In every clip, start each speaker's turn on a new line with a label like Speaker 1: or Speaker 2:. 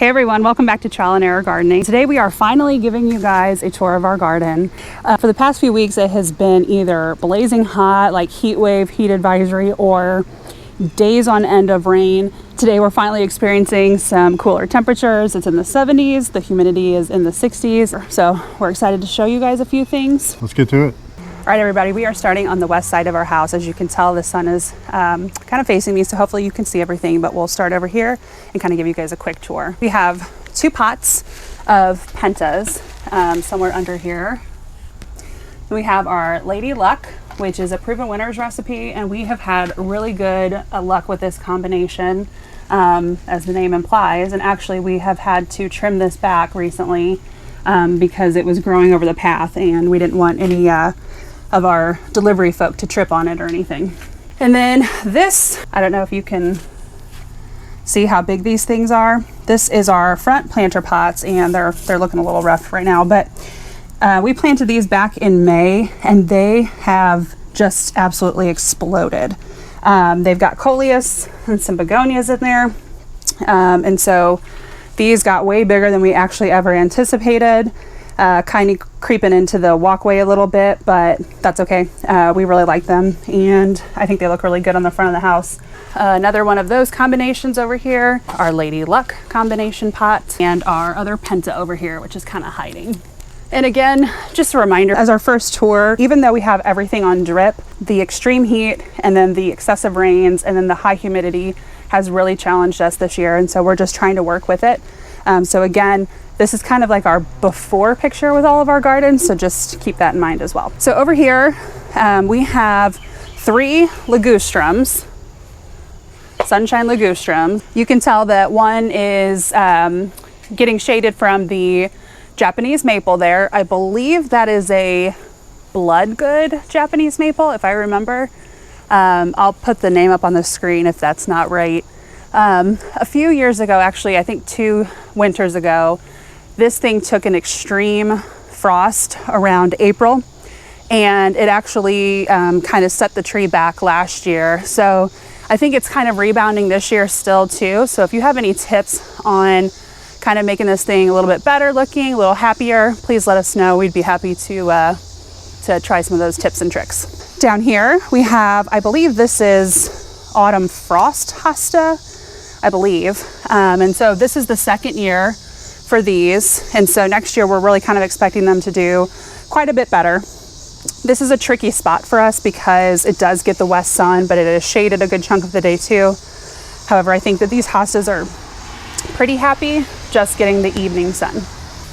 Speaker 1: Hey everyone, welcome back to Trial and Error Gardening. Today we are finally giving you guys a tour of our garden. For the past few weeks it has been either blazing hot, like heat wave, heat advisory, or days on end of rain. Today we're finally experiencing some cooler temperatures. It's in the 70s, the humidity is in the 60s. So we're excited to show you guys a few things.
Speaker 2: Let's get to it.
Speaker 1: All right, everybody, we are starting on the west side of our house. As you can tell, the sun is kind of facing me, so hopefully you can see everything, but we'll start over here and kind of give you guys a quick tour. We have 2 pots of pentas somewhere under here. We have our Lady Luck, which is a proven winner's recipe, and we have had really good luck with this combination, as the name implies. And actually, we have had to trim this back recently because it was growing over the path, and we didn't want any of our delivery folk to trip on it or anything. And then this, I don't know if you can see how big these things are. This is our front planter pots, and they're looking a little rough right now, but we planted these back in May, and they have just absolutely exploded. They've got coleus and some begonias in there, and so these got way bigger than we actually ever anticipated. Kind of creeping into the walkway a little bit, but that's okay. We really like them, and I think they look really good on the front of the house. Another one of those combinations over here, our Lady Luck combination pot, and our other penta over here, which is kind of hiding. And again, just a reminder, as our first tour, even though we have everything on drip, the extreme heat and then the excessive rains and then the high humidity has really challenged us this year, and so we're just trying to work with it. So again, this is kind of like our before picture with all of our gardens, so just keep that in mind as well. So over here, we have 3 ligustrums, sunshine ligustrums. You can tell that one is getting shaded from the Japanese maple there. I believe that is a blood good Japanese maple, if I remember. I'll put the name up on the screen if that's not right. A few years ago, actually, I think 2 winters ago, this thing took an extreme frost around April, and it actually kind of set the tree back last year. So I think it's kind of rebounding this year still too. So if you have any tips on kind of making this thing a little bit better looking, a little happier, please let us know. We'd be happy to try some of those tips and tricks. Down here we have, I believe this is autumn frost hosta, I believe. And so this is the 2nd year for these, and so next year we're really kind of expecting them to do quite a bit better. This is a tricky spot for us because it does get the west sun, but it is shaded a good chunk of the day too. However, I think that these hostas are pretty happy just getting the evening sun.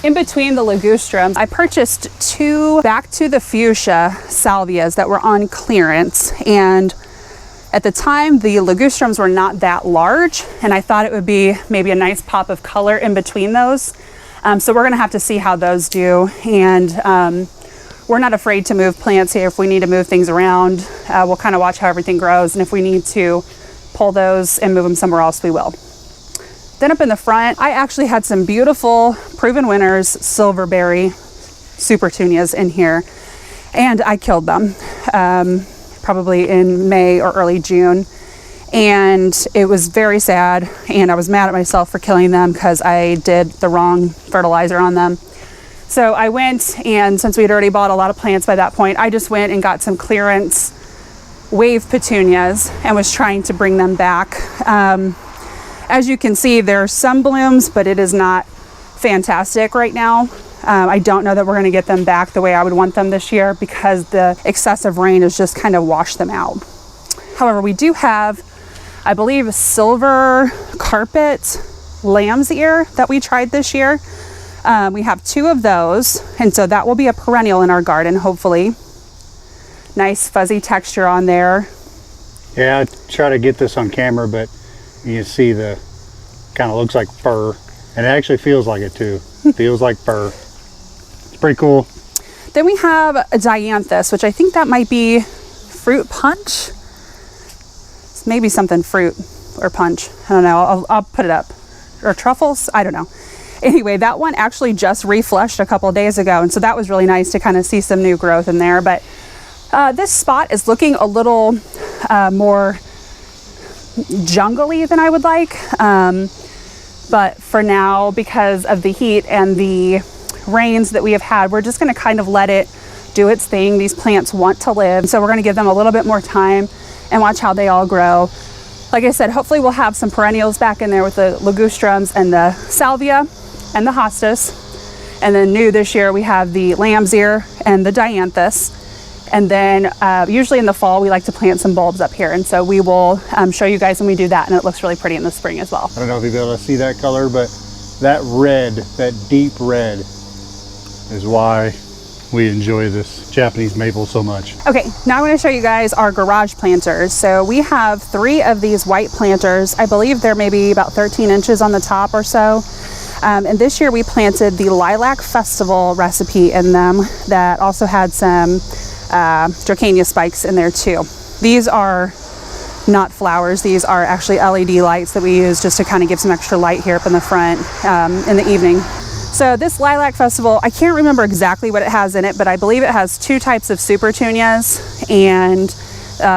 Speaker 1: In between the ligustrums, I purchased 2 Back to the Fuchsia salvias that were on clearance, and at the time, the ligustrums were not that large, and I thought it would be maybe a nice pop of color in between those. So we're gonna have to see how those do, and we're not afraid to move plants here. If we need to move things around, we'll kind of watch how everything grows, and if we need to pull those and move them somewhere else, we will. Then up in the front, I actually had some beautiful Proven Winners Silverberry Supertunias in here, and I killed them. Probably in May or early June, and it was very sad, and I was mad at myself for killing them because I did the wrong fertilizer on them. So I went, and since we had already bought a lot of plants by that point, I just went and got some clearance wave petunias and was trying to bring them back. As you can see, there are some blooms, but it is not fantastic right now. I don't know that we're going to get them back the way I would want them this year because the excessive rain has just kind of washed them out. However, we do have, I believe, silver carpet lamb's ear that we tried this year. We have 2 of those, and so that will be a perennial in our garden, hopefully. Nice fuzzy texture on there.
Speaker 2: Yeah, I try to get this on camera, but you see the kind of looks like fur, and it actually feels like it too. Feels like fur. It's pretty cool.
Speaker 1: Then we have a dianthus, which I think that might be fruit punch. It's maybe something fruit or punch. I don't know. I'll put it up. Or truffles. I don't know. Anyway, that one actually just reflushed a couple of days ago, and so that was really nice to kind of see some new growth in there. But this spot is looking a little more jungly than I would like. But for now, because of the heat and the rains that we have had, we're just going to kind of let it do its thing. These plants want to live, so we're going to give them a little bit more time and watch how they all grow. Like I said, hopefully we'll have some perennials back in there with the ligustrums and the salvia and the hostas. And then new this year, we have the lamb's ear and the dianthus. And then usually in the fall, we like to plant some bulbs up here. And so we will show you guys when we do that. And it looks really pretty in the spring as well.
Speaker 2: I don't know if you'll be able to see that color, but that red, that deep red, is why we enjoy this Japanese maple so much.
Speaker 1: Okay, now I'm going to show you guys our garage planters. So we have 3 of these white planters. I believe they're maybe about 13 inches on the top or so. And this year we planted the Lilac Festival recipe in them that also had some Dracania spikes in there too. These are not flowers. These are actually LED lights that we use just to kind of give some extra light here up in the front in the evening. So this Lilac Festival, I can't remember exactly what it has in it, but I believe it has 2 types of super petunias and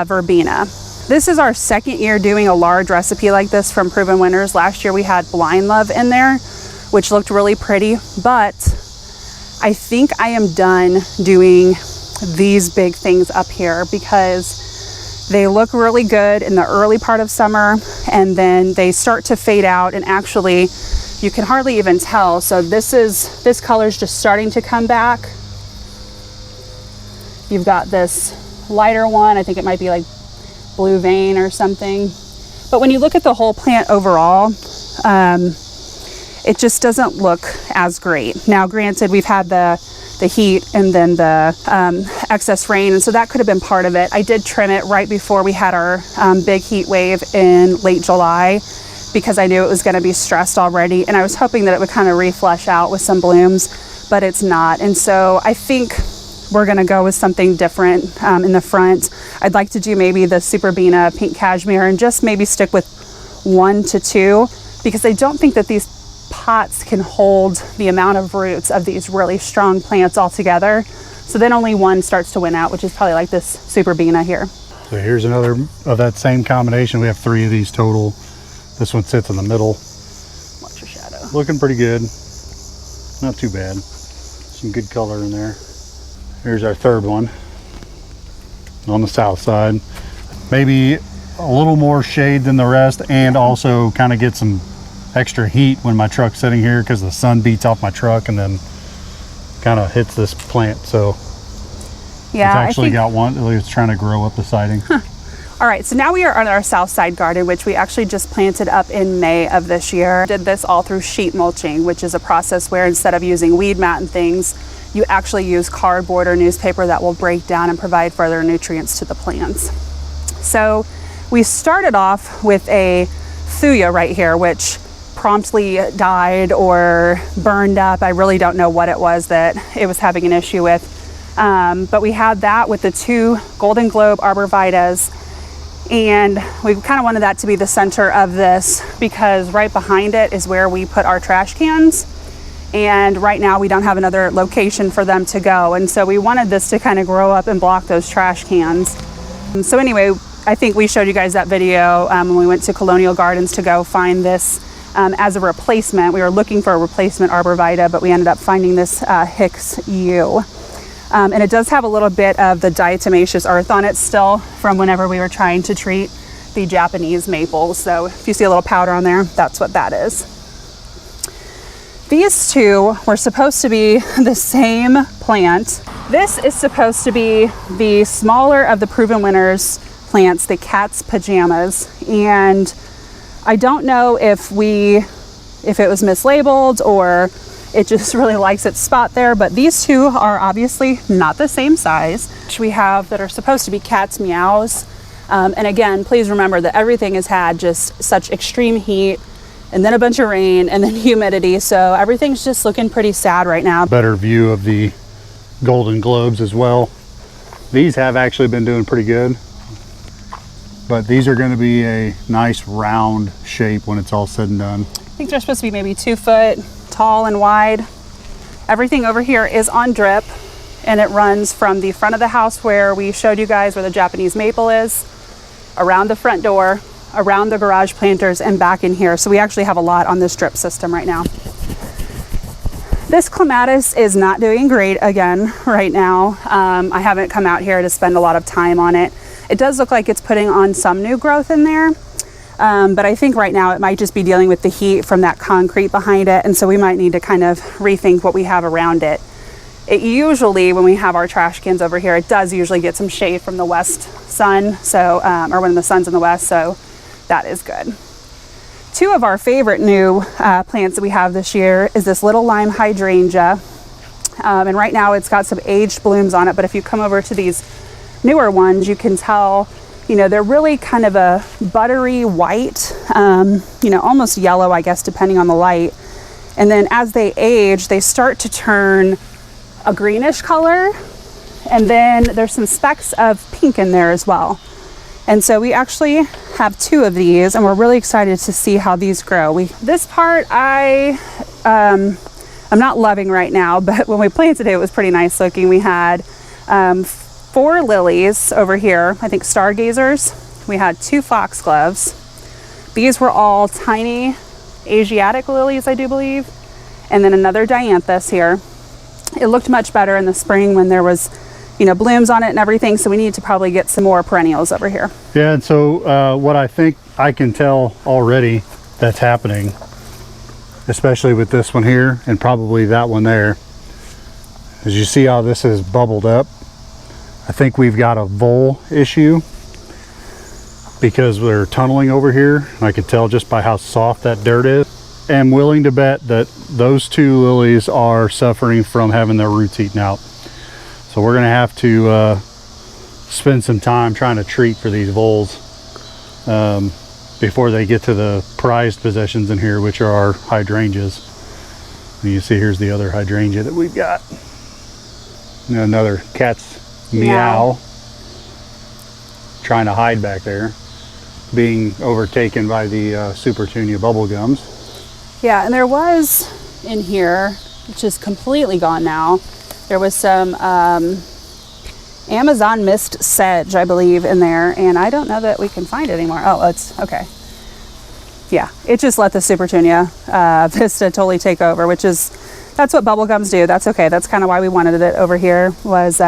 Speaker 1: verbena. This is our 2nd year doing a large recipe like this from Proven Winners. Last year we had Blind Love in there, which looked really pretty, but I think I am done doing these big things up here because they look really good in the early part of summer, and then they start to fade out, and actually you can hardly even tell. So this color is just starting to come back. You've got this lighter one, I think it might be like blue vein or something. But when you look at the whole plant overall, it just doesn't look as great. Now, granted, we've had the heat and then the excess rain, and so that could have been part of it. I did trim it right before we had our big heat wave in late July because I knew it was going to be stressed already, and I was hoping that it would kind of reflesh out with some blooms, but it's not. And so I think we're going to go with something different in the front. I'd like to do maybe the Superbena pink cashmere and just maybe stick with 1 to 2 because I don't think that these pots can hold the amount of roots of these really strong plants all together. So then only one starts to win out, which is probably like this Superbena here.
Speaker 2: So here's another of that same combination. We have 3 of these total. This one sits in the middle.
Speaker 1: Watch your shadow.
Speaker 2: Looking pretty good. Not too bad. Some good color in there. Here's our 3rd one on the south side. Maybe a little more shade than the rest, and also kind of get some extra heat when my truck's sitting here because the sun beats off my truck and then kind of hits this plant. So
Speaker 1: yeah,
Speaker 2: it's actually got one. It's trying to grow up the siding.
Speaker 1: All right, so now we are on our south side garden, which we actually just planted up in May of this year. Did this all through sheet mulching, which is a process where instead of using weed mat and things, you actually use cardboard or newspaper that will break down and provide further nutrients to the plants. So we started off with a thuya right here, which promptly died or burned up. I really don't know what it was that it was having an issue with. But we had that with the 2 Golden Globe arborvitaes, and we kind of wanted that to be the center of this because right behind it is where we put our trash cans. And right now we don't have another location for them to go. And so we wanted this to kind of grow up and block those trash cans. And so anyway, I think we showed you guys that video when we went to Colonial Gardens to go find this as a replacement. We were looking for a replacement arborvitae, but we ended up finding this Hicks U. And it does have a little bit of the diatomaceous earth on it still from whenever we were trying to treat the Japanese maples. So if you see a little powder on there, that's what that is. These 2 were supposed to be the same plant. This is supposed to be the smaller of the Proven Winners plants, the cat's pajamas. And I don't know if it was mislabeled or it just really likes its spot there, but these 2 are obviously not the same size. We have that are supposed to be cat's meows. And again, please remember that everything has had just such extreme heat and then a bunch of rain and then humidity. So everything's just looking pretty sad right now.
Speaker 2: Better view of the Golden Globes as well. These have actually been doing pretty good, but these are going to be a nice round shape when it's all said and done.
Speaker 1: I think they're supposed to be maybe 2 foot tall and wide. Everything over here is on drip, and it runs from the front of the house where we showed you guys where the Japanese maple is, around the front door, around the garage planters and back in here. So we actually have a lot on this drip system right now. This clematis is not doing great again right now. I haven't come out here to spend a lot of time on it. It does look like it's putting on some new growth in there, but I think right now it might just be dealing with the heat from that concrete behind it, and so we might need to kind of rethink what we have around it. It usually, when we have our trash cans over here, it does usually get some shade from the west sun, so or when the sun's in the west, so that is good. Two of our favorite new plants that we have this year is this little lime hydrangea. And right now it's got some aged blooms on it, but if you come over to these newer ones, you can tell, you know, they're really kind of a buttery white, you know, almost yellow, I guess, depending on the light. And then as they age, they start to turn a greenish color. And then there's some specks of pink in there as well. And so we actually have two of these, and we're really excited to see how these grow. This part I'm not loving right now, but when we planted it, it was pretty nice looking. We had 4 lilies over here, I think stargazers. We had 2 foxgloves. These were all tiny Asiatic lilies, I do believe. And then another dianthus here. It looked much better in the spring when there was, you know, blooms on it and everything, so we need to probably get some more perennials over here.
Speaker 2: Yeah, and so what I think I can tell already that's happening, especially with this one here and probably that one there, as you see how this is bubbled up. I think we've got a vole issue because we're tunneling over here. I can tell just by how soft that dirt is. I'm willing to bet that those 2 lilies are suffering from having their roots eaten out. So we're gonna have to spend some time trying to treat for these voles before they get to the prized possessions in here, which are our hydrangeas. And you see here's the other hydrangea that we've got. And another cat's meow. Trying to hide back there, being overtaken by the Super Tunia bubble gums.
Speaker 1: Yeah, and there was in here, which is completely gone now, there was some Amazon mist sedge, I believe, in there, and I don't know that we can find it anymore. Oh, it's okay. Yeah, it just let the Super Tunia Vista totally take over, which is, that's what bubble gums do. That's okay. That's kind of why we wanted it over here, was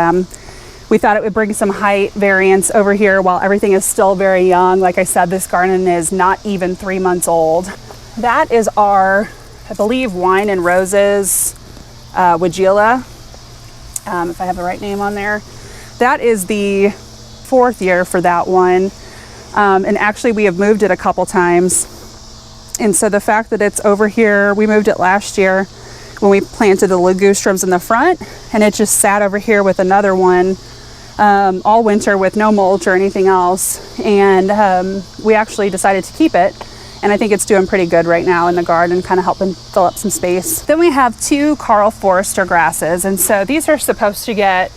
Speaker 1: we thought it would bring some height variance over here while everything is still very young. Like I said, this garden is not even 3 months old. That is our, I believe, Wine and Roses Weigela. If I have the right name on there. That is the 4th year for that one. And actually we have moved it a couple times. And so the fact that it's over here, we moved it last year when we planted the ligustrums in the front, and it just sat over here with another one all winter with no mulch or anything else. And we actually decided to keep it. And I think it's doing pretty good right now in the garden, kind of helping fill up some space. Then we have 2 Karl Forster grasses. And so these are supposed to get,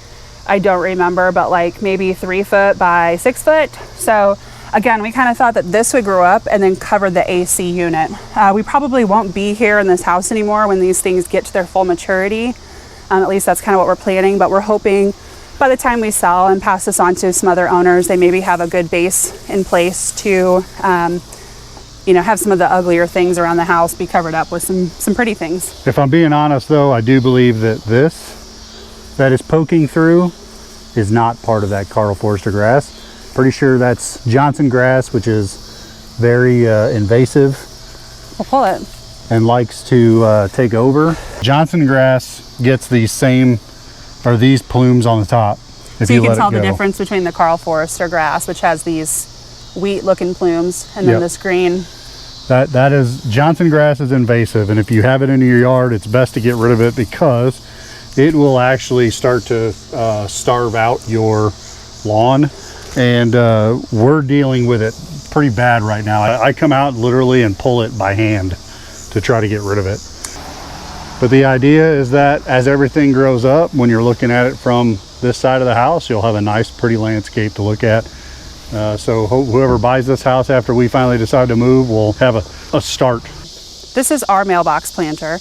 Speaker 1: I don't remember, but like maybe 3 foot by 6 foot. So again, we kind of thought that this would grow up and then cover the AC unit. We probably won't be here in this house anymore when these things get to their full maturity. At least that's kind of what we're planning, but we're hoping by the time we sell and pass this on to some other owners, they maybe have a good base in place to you know, have some of the uglier things around the house be covered up with some pretty things.
Speaker 2: If I'm being honest though, I do believe that this that is poking through is not part of that Karl Forster grass. Pretty sure that's Johnson grass, which is very invasive.
Speaker 1: We'll pull it.
Speaker 2: And likes to take over. Johnson grass gets these same, or these plumes on the top.
Speaker 1: So you can tell the difference between the Karl Forster grass, which has these wheat looking plumes, and then this green.
Speaker 2: That is, Johnson grass is invasive, and if you have it in your yard, it's best to get rid of it because it will actually start to starve out your lawn. And we're dealing with it pretty bad right now. I come out literally and pull it by hand to try to get rid of it. But the idea is that as everything grows up, when you're looking at it from this side of the house, you'll have a nice pretty landscape to look at. So whoever buys this house after we finally decide to move will have a start.
Speaker 1: This is our mailbox planter,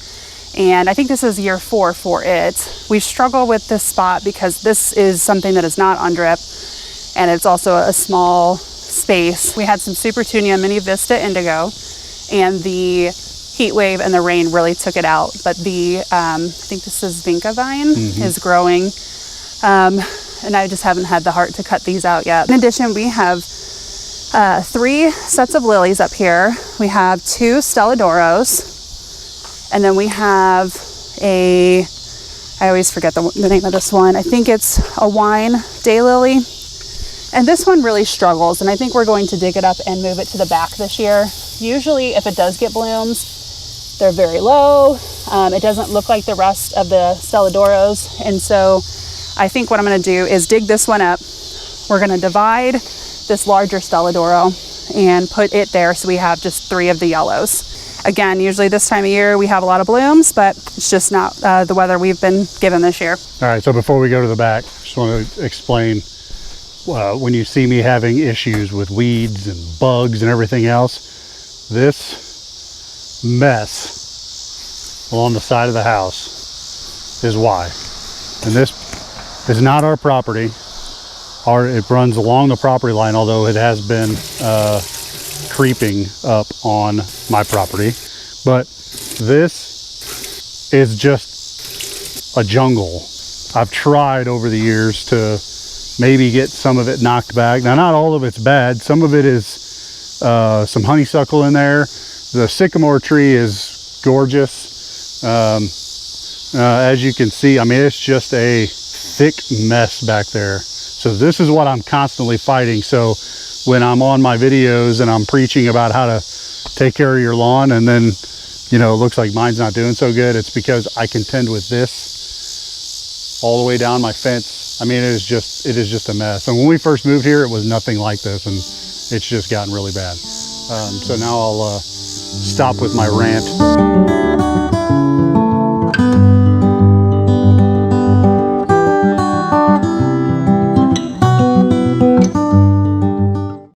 Speaker 1: and I think this is year 4 for it. We struggle with this spot because this is something that is not on drip, and it's also a small space. We had some Supertunia Mini Vista Indigo, and the heat wave and the rain really took it out. But the, I think this is Vinca Vine, is growing. And I just haven't had the heart to cut these out yet. In addition, we have 3 sets of lilies up here. We have 2 Stelladoros, and then we have I always forget the name of this one. I think it's a wine daylily. And this one really struggles, and I think we're going to dig it up and move it to the back this year. Usually if it does get blooms, they're very low. It doesn't look like the rest of the Stelladoros, and so I think what I'm going to do is dig this one up. We're going to divide this larger Stelladoro and put it there so we have just 3 of the yellows. Again, usually this time of year we have a lot of blooms, but it's just not the weather we've been given this year.
Speaker 2: All right, so before we go to the back, just want to explain when you see me having issues with weeds and bugs and everything else, this mess along the side of the house is why. And this is not our property. It runs along the property line, although it has been creeping up on my property. But this is just a jungle. I've tried over the years to maybe get some of it knocked back. Now, not all of it's bad. Some of it is some honeysuckle in there. The sycamore tree is gorgeous. As you can see, I mean, it's just a thick mess back there. So this is what I'm constantly fighting. So when I'm on my videos and I'm preaching about how to take care of your lawn, and then, you know, it looks like mine's not doing so good, it's because I contend with this all the way down my fence. I mean, it is just a mess. And when we first moved here, it was nothing like this, and it's just gotten really bad. So now I'll stop with my rant.